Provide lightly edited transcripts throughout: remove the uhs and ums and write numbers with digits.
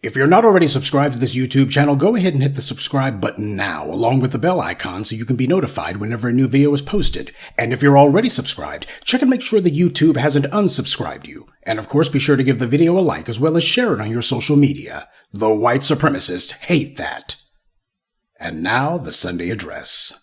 If you're not already subscribed to this YouTube channel, go ahead and hit the subscribe button now, along with the bell icon so you can be notified whenever a new video is posted. And if you're already subscribed, check and make sure that YouTube hasn't unsubscribed you. And of course, be sure to give the video a like as well as share it on your social media. The white supremacists hate that. And now, the Sunday address.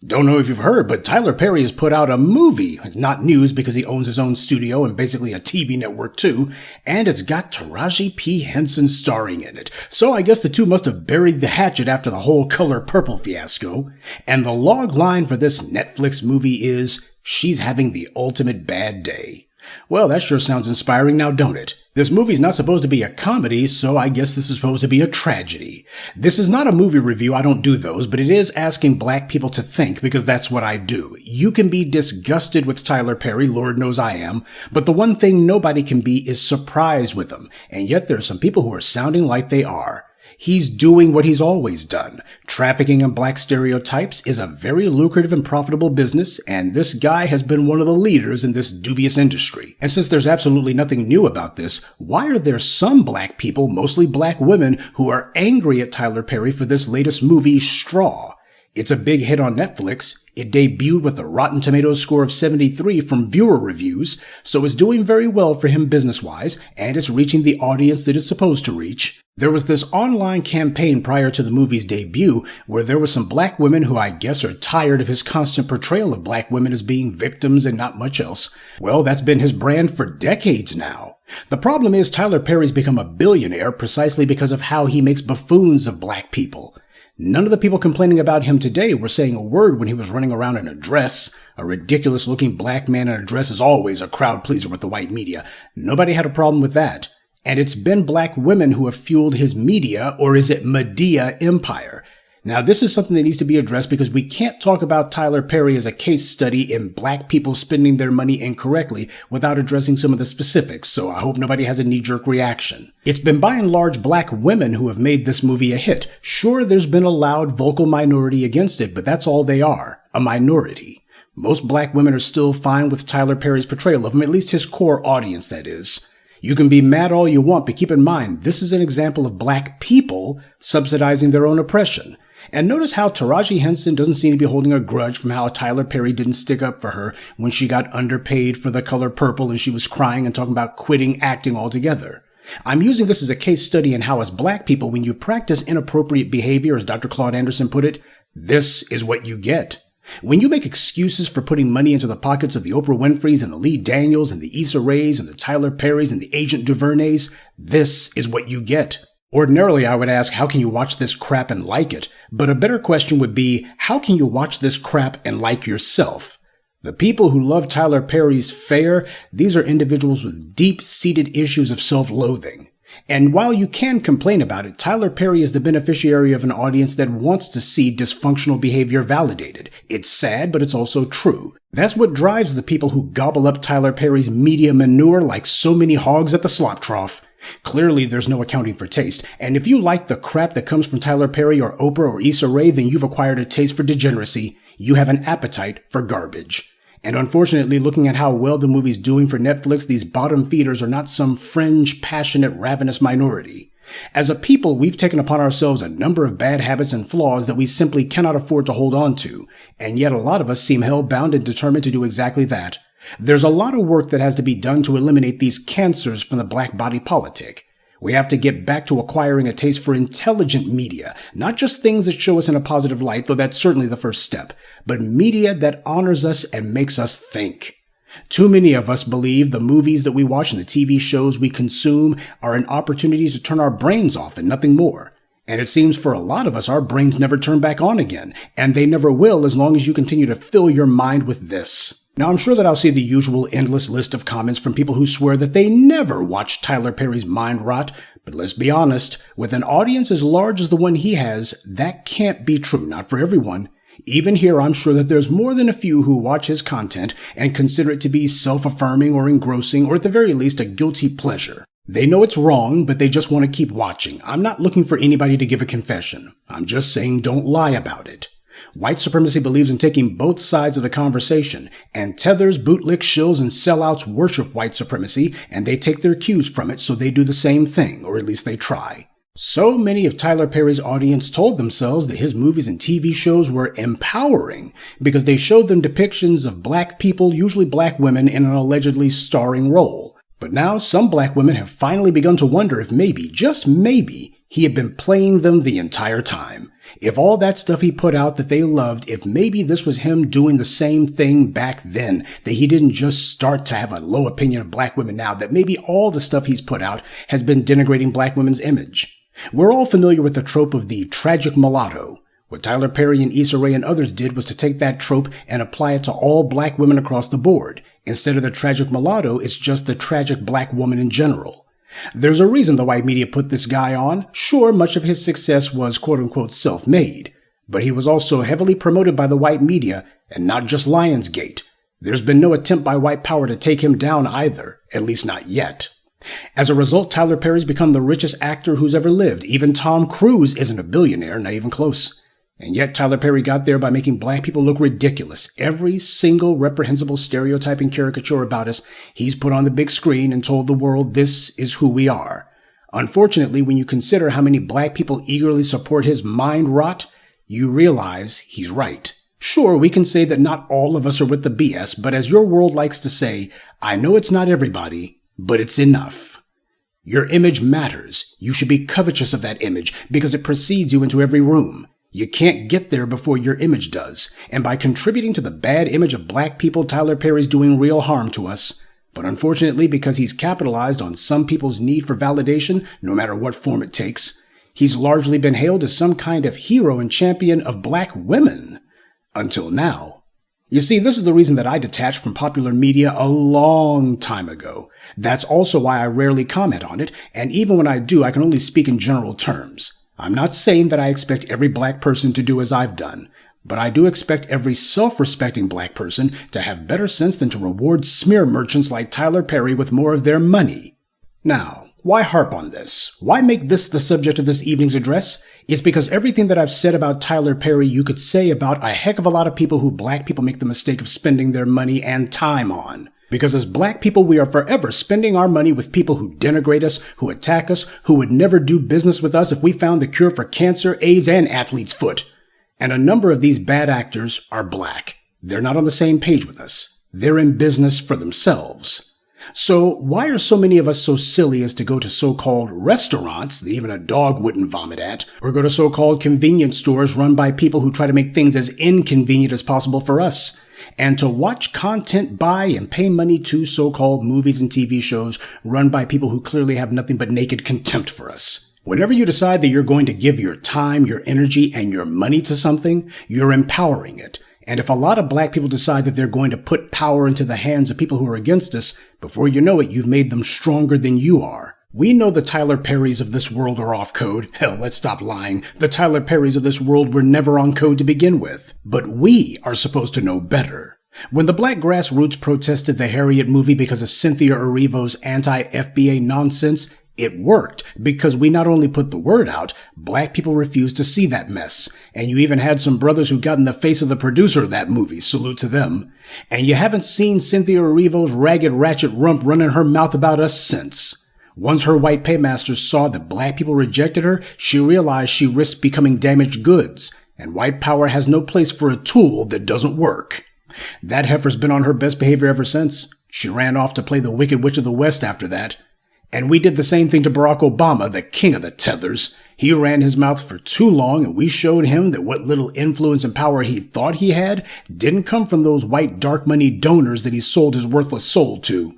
Don't know if you've heard, but Tyler Perry has put out a movie. It's not news because he owns his own studio and basically a TV network too, and it's got Taraji P. Henson starring in it. So I guess the two must have buried the hatchet after the whole Color Purple fiasco. And the log line for this Netflix movie is, she's having the ultimate bad day. Well, that sure sounds inspiring now, don't it? This movie's not supposed to be a comedy, so I guess this is supposed to be a tragedy. This is not a movie review, I don't do those, but it is asking black people to think, because that's what I do. You can be disgusted with Tyler Perry, Lord knows I am, but the one thing nobody can be is surprised with him, and yet there are some people who are sounding like they are. He's doing what he's always done. Trafficking in black stereotypes is a very lucrative and profitable business, and this guy has been one of the leaders in this dubious industry. And since there's absolutely nothing new about this, why are there some black people, mostly black women, who are angry at Tyler Perry for this latest movie, Straw? It's a big hit on Netflix. It debuted with a Rotten Tomatoes score of 73 from viewer reviews, so it's doing very well for him business-wise, and it's reaching the audience that it's supposed to reach. There was this online campaign prior to the movie's debut where there were some black women who I guess are tired of his constant portrayal of black women as being victims and not much else. Well, that's been his brand for decades now. The problem is Tyler Perry's become a billionaire precisely because of how he makes buffoons of black people. None of the people complaining about him today were saying a word when he was running around in a dress. A ridiculous-looking black man in a dress is always a crowd pleaser with the white media. Nobody had a problem with that. And it's been black women who have fueled his media, or is it Medea empire? Now, this is something that needs to be addressed because we can't talk about Tyler Perry as a case study in black people spending their money incorrectly without addressing some of the specifics, so I hope nobody has a knee-jerk reaction. It's been by and large black women who have made this movie a hit. Sure, there's been a loud vocal minority against it, but that's all they are, a minority. Most black women are still fine with Tyler Perry's portrayal of him, at least his core audience, that is. You can be mad all you want, but keep in mind, this is an example of black people subsidizing their own oppression. And notice how Taraji Henson doesn't seem to be holding a grudge from how Tyler Perry didn't stick up for her when she got underpaid for The Color Purple and she was crying and talking about quitting acting altogether. I'm using this as a case study in how as black people, when you practice inappropriate behavior, as Dr. Claude Anderson put it, this is what you get. When you make excuses for putting money into the pockets of the Oprah Winfreys and the Lee Daniels and the Issa Raes and the Tyler Perrys and the Agent DuVernays, this is what you get. Ordinarily, I would ask, how can you watch this crap and like it? But a better question would be, how can you watch this crap and like yourself? The people who love Tyler Perry's fare, these are individuals with deep-seated issues of self-loathing. And while you can complain about it, Tyler Perry is the beneficiary of an audience that wants to see dysfunctional behavior validated. It's sad, but it's also true. That's what drives the people who gobble up Tyler Perry's media manure like so many hogs at the slop trough. Clearly, there's no accounting for taste, and if you like the crap that comes from Tyler Perry or Oprah or Issa Rae, then you've acquired a taste for degeneracy. You have an appetite for garbage. And unfortunately, looking at how well the movie's doing for Netflix, these bottom feeders are not some fringe, passionate, ravenous minority. As a people, we've taken upon ourselves a number of bad habits and flaws that we simply cannot afford to hold on to, and yet a lot of us seem hell-bound and determined to do exactly that. There's a lot of work that has to be done to eliminate these cancers from the black body politic. We have to get back to acquiring a taste for intelligent media, not just things that show us in a positive light, though that's certainly the first step, but media that honors us and makes us think. Too many of us believe the movies that we watch and the TV shows we consume are an opportunity to turn our brains off and nothing more. And it seems for a lot of us, our brains never turn back on again, and they never will as long as you continue to fill your mind with this. Now, I'm sure that I'll see the usual endless list of comments from people who swear that they never watched Tyler Perry's mind rot, but let's be honest, with an audience as large as the one he has, that can't be true, not for everyone. Even here, I'm sure that there's more than a few who watch his content and consider it to be self-affirming or engrossing, or at the very least, a guilty pleasure. They know it's wrong, but they just want to keep watching. I'm not looking for anybody to give a confession. I'm just saying don't lie about it. White supremacy believes in taking both sides of the conversation, and tethers, bootlick shills, and sellouts worship white supremacy, and they take their cues from it, so they do the same thing, or at least they try. So many of Tyler Perry's audience told themselves that his movies and TV shows were empowering because they showed them depictions of black people, usually black women, in an allegedly starring role. But now some black women have finally begun to wonder if maybe, just maybe, he had been playing them the entire time. If all that stuff he put out that they loved, if maybe this was him doing the same thing back then, that he didn't just start to have a low opinion of black women now, that maybe all the stuff he's put out has been denigrating black women's image. We're all familiar with the trope of the tragic mulatto. What Tyler Perry and Issa Rae and others did was to take that trope and apply it to all black women across the board. Instead of the tragic mulatto, it's just the tragic black woman in general. There's a reason the white media put this guy on. Sure, much of his success was quote-unquote self-made, but he was also heavily promoted by the white media, and not just Lionsgate. There's been no attempt by white power to take him down either, at least not yet. As a result, Tyler Perry's become the richest actor who's ever lived. Even Tom Cruise isn't a billionaire, not even close. And yet Tyler Perry got there by making black people look ridiculous. Every single reprehensible stereotype and caricature about us, he's put on the big screen and told the world this is who we are. Unfortunately, when you consider how many black people eagerly support his mind rot, you realize he's right. Sure, we can say that not all of us are with the BS, but as your world likes to say, I know it's not everybody, but it's enough. Your image matters. You should be covetous of that image because it precedes you into every room. You can't get there before your image does. And by contributing to the bad image of black people, Tyler Perry's doing real harm to us. But unfortunately, because he's capitalized on some people's need for validation, no matter what form it takes, he's largely been hailed as some kind of hero and champion of black women. Until now. You see, this is the reason that I detached from popular media a long time ago. That's also why I rarely comment on it, and even when I do, I can only speak in general terms. I'm not saying that I expect every black person to do as I've done, but I do expect every self-respecting black person to have better sense than to reward smear merchants like Tyler Perry with more of their money. Now, why harp on this? Why make this the subject of this evening's address? It's because everything that I've said about Tyler Perry you could say about a heck of a lot of people who black people make the mistake of spending their money and time on. Because as black people, we are forever spending our money with people who denigrate us, who attack us, who would never do business with us if we found the cure for cancer, AIDS, and athlete's foot. And a number of these bad actors are black. They're not on the same page with us. They're in business for themselves. So why are so many of us so silly as to go to so-called restaurants that even a dog wouldn't vomit at, or go to so-called convenience stores run by people who try to make things as inconvenient as possible for us, and to watch content by and pay money to so-called movies and TV shows run by people who clearly have nothing but naked contempt for us? Whenever you decide that you're going to give your time, your energy, and your money to something, you're empowering it. And if a lot of black people decide that they're going to put power into the hands of people who are against us, before you know it, you've made them stronger than you are. We know the Tyler Perrys of this world are off code. Hell, let's stop lying. The Tyler Perrys of this world were never on code to begin with. But we are supposed to know better. When the black grassroots protested the Harriet movie because of Cynthia Erivo's anti-FBA nonsense, it worked because we not only put the word out, black people refused to see that mess. And you even had some brothers who got in the face of the producer of that movie. Salute to them. And you haven't seen Cynthia Erivo's ragged ratchet rump running her mouth about us since. Once her white paymasters saw that black people rejected her, she realized she risked becoming damaged goods. And white power has no place for a tool that doesn't work. That heifer's been on her best behavior ever since. She ran off to play the Wicked Witch of the West after that. And we did the same thing to Barack Obama, the king of the tethers. He ran his mouth for too long, and we showed him that what little influence and power he thought he had didn't come from those white dark money donors that he sold his worthless soul to.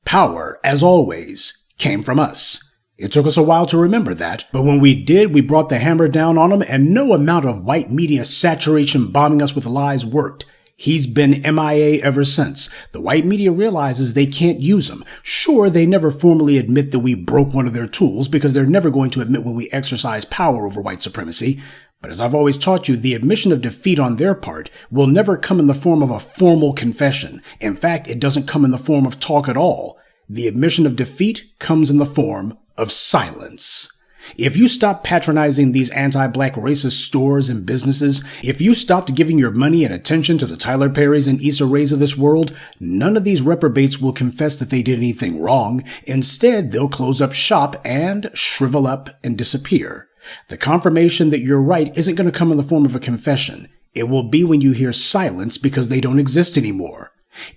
Power, as always, came from us. It took us a while to remember that, but when we did, we brought the hammer down on him, and no amount of white media saturation bombing us with lies worked. He's been MIA ever since. The white media realizes they can't use him. Sure, they never formally admit that we broke one of their tools because they're never going to admit when we exercise power over white supremacy. But as I've always taught you, the admission of defeat on their part will never come in the form of a formal confession. In fact, it doesn't come in the form of talk at all. The admission of defeat comes in the form of silence. If you stopped patronizing these anti-black racist stores and businesses, if you stopped giving your money and attention to the Tyler Perrys and Issa Raes of this world, none of these reprobates will confess that they did anything wrong. Instead, they'll close up shop and shrivel up and disappear. The confirmation that you're right isn't going to come in the form of a confession. It will be when you hear silence because they don't exist anymore.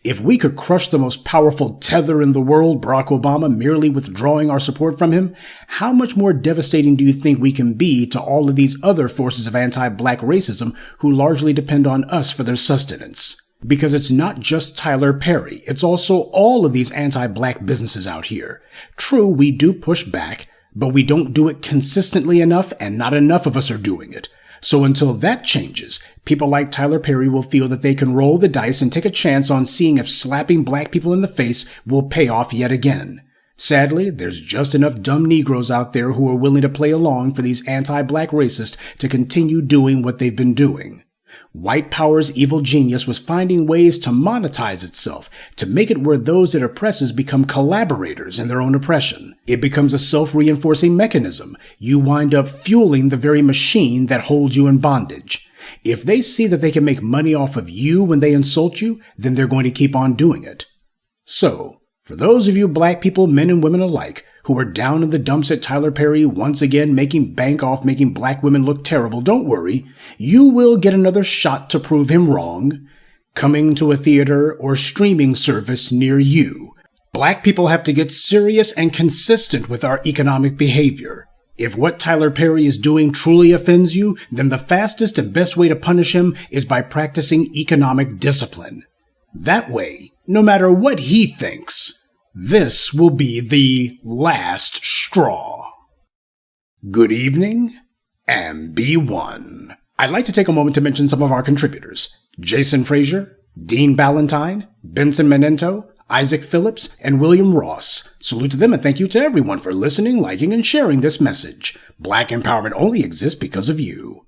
If we could crush the most powerful tether in the world, Barack Obama, merely withdrawing our support from him, how much more devastating do you think we can be to all of these other forces of anti-black racism who largely depend on us for their sustenance? Because it's not just Tyler Perry, it's also all of these anti-black businesses out here. True, we do push back, but we don't do it consistently enough, and not enough of us are doing it. So until that changes, people like Tyler Perry will feel that they can roll the dice and take a chance on seeing if slapping black people in the face will pay off yet again. Sadly, there's just enough dumb Negroes out there who are willing to play along for these anti-black racists to continue doing what they've been doing. White power's evil genius was finding ways to monetize itself, to make it where those it oppresses become collaborators in their own oppression. It becomes a self-reinforcing mechanism. You wind up fueling the very machine that holds you in bondage. If they see that they can make money off of you when they insult you, then they're going to keep on doing it. So, for those of you black people, men and women alike, who are down in the dumps at Tyler Perry once again making bank off making black women look terrible, don't worry. You will get another shot to prove him wrong, coming to a theater or streaming service near you. Black people have to get serious and consistent with our economic behavior. If what Tyler Perry is doing truly offends you, then the fastest and best way to punish him is by practicing economic discipline. That way, no matter what he thinks, this will be the last straw. Good evening, and be one. I'd like to take a moment to mention some of our contributors: Jason Frazier, Dean Ballantyne, Benson Menento, Isaac Phillips, and William Ross. Salute to them and thank you to everyone for listening, liking, and sharing this message. Black empowerment only exists because of you.